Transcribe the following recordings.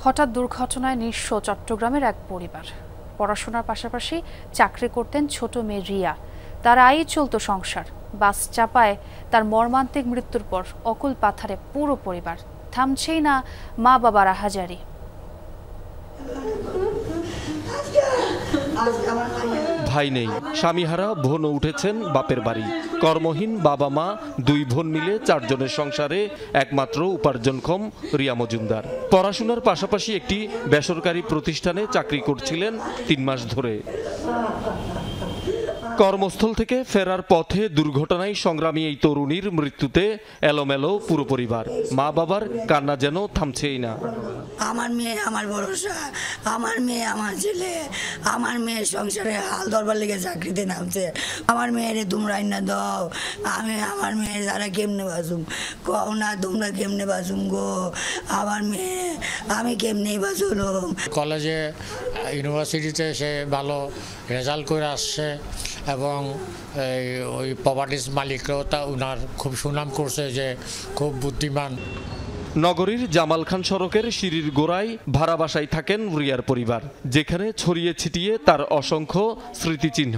হঠাৎ দুর্ঘটনায় নিঃস্ব চট্টগ্রামের এক পরিবার। পড়াশোনার পাশাপাশি চাকরি করতেন ছোট মেয়ে রিয়া। তার আয়ই চলত সংসার। বাস চাপায় তার মর্মান্তিক মৃত্যুর পর অকুল পাথারে পুরো পরিবার। থামছেই না মা বাবার আহাজারি। ভাই নেই, স্বামীহারা বোনও উঠেছেন বাপের বাড়ি। কর্মহীন বাবা মা দুই বোন মিলে 4 জনের সংসারে একমাত্র উপার্জনক্ষম রিয়া মজুমদার। পড়াশোনার পাশাপাশি একটি বেসরকারি প্রতিষ্ঠানে চাকরি করছিলেন 3 মাস ধরে। কর্মস্থল থেকে ফেরার পথে দুর্ঘটনায় সংগ্রামী এই তরুণীর মৃত্যুতে এলোমেলো পুরো পরিবার। মা বাবার কান্না যেন থামছেই না। আমার মেয়ে আমার ভরসা, আমার মেয়ে আমার ছেলে, আমার মেয়ের সংসারে হাল ধরবার লেগে চাকরিতে নামছে। আমার মেয়েরে তোমরা না দাও, আমি আমার মেয়ে যারা কেমনে বাঁচুম, কও না তোমরা কেমনে বাঁচুম গো আমার মেয়ে, আমি কেমনেই বাঁচলাম। কলেজে ইউনিভার্সিটিতে সে ভালো রেজাল্ট করে আসছে এবং ওই প্রপার্টিস মালিকরাও ওনার খুব সুনাম করছে যে খুব বুদ্ধিমান। নগরীর জামাল খান সড়কের সিঁড়ির গোড়ায় ভাড়া বাসায় থাকেন রিয়ার পরিবার, যেখানে ছড়িয়ে ছিটিয়ে তার অসংখ্য স্মৃতিচিহ্ন।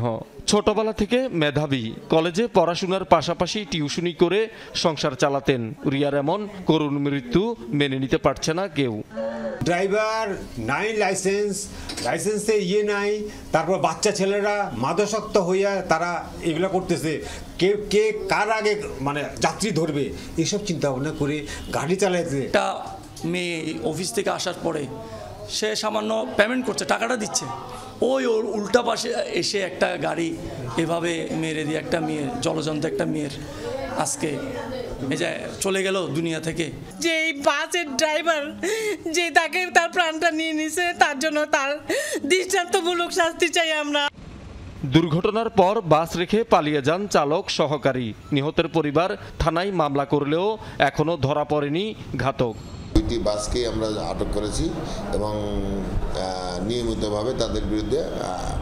ছোটবেলা থেকে মেধাবী, কলেজে পড়াশোনার পাশাপাশি টিউশনি করে সংসার চালাতেন। রিয়ার এমন করুণ মৃত্যু মেনে নিতে পারছে না কেউ। ড্রাইভার নাই, লাইসেন্সে নাই, তারপর বাচ্চা ছেলেরা মাদকাসক্ত হইয়া তারা এগুলো করতেছে। কে কার আগে মানে যাত্রী ধরবে এইসব চিন্তা ভাবনা করে গাড়ি চালাইছে। একটা মেয়ে অফিস থেকে আসার পরে সে সামান্য পেমেন্ট করছে, টাকাটা দিচ্ছে, ওর উল্টা পাশে এসে একটা গাড়ি এভাবে মেরে দিয়ে একটা মেয়ের, জলজন্ত একটা মেয়ের আজকে চলে গেল দুনিয়া থেকে। যে এই বাসের ড্রাইভার যে তাকে তার প্রাণটা নিয়ে নিছে, তার জন্য তার দৃষ্টান্তমূলক শাস্তি চাই আমরা। দুর্ঘটনার পর বাস রেখে পালিয়ে যান চালক সহকারী। নিহতের পরিবার থানায় মামলা করলেও এখনো ধরা পড়েনি ঘাতক। 2টি বাসকে আমরা আটক করেছি এবং নিয়মিতভাবে তাদের বিরুদ্ধে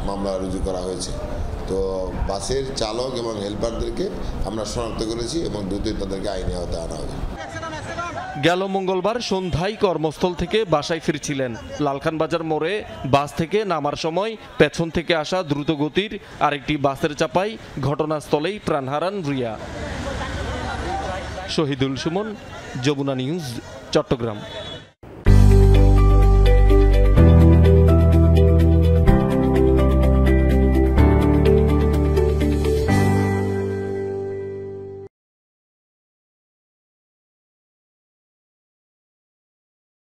মামলা রুজু করা হয়েছে। তো বাসের চালক এবং হেল্পারদেরকে আমরা শনাক্ত করেছি এবং দ্রুতই তাদেরকে আইনি আওতায় আনা হবে। গেল মঙ্গলবার সন্ধ্যায় কর্মস্থল থেকে বাসায় ফিরছিলেন। লালখান বাজার মোড়ে বাস থেকে নামার সময় পেছন থেকে আসা দ্রুতগতির আরেকটি বাসের চাপায় ঘটনাস্থলেই প্রাণ হারান রিয়া। শহীদুল সুমন, যমুনা নিউজ, চট্টগ্রাম।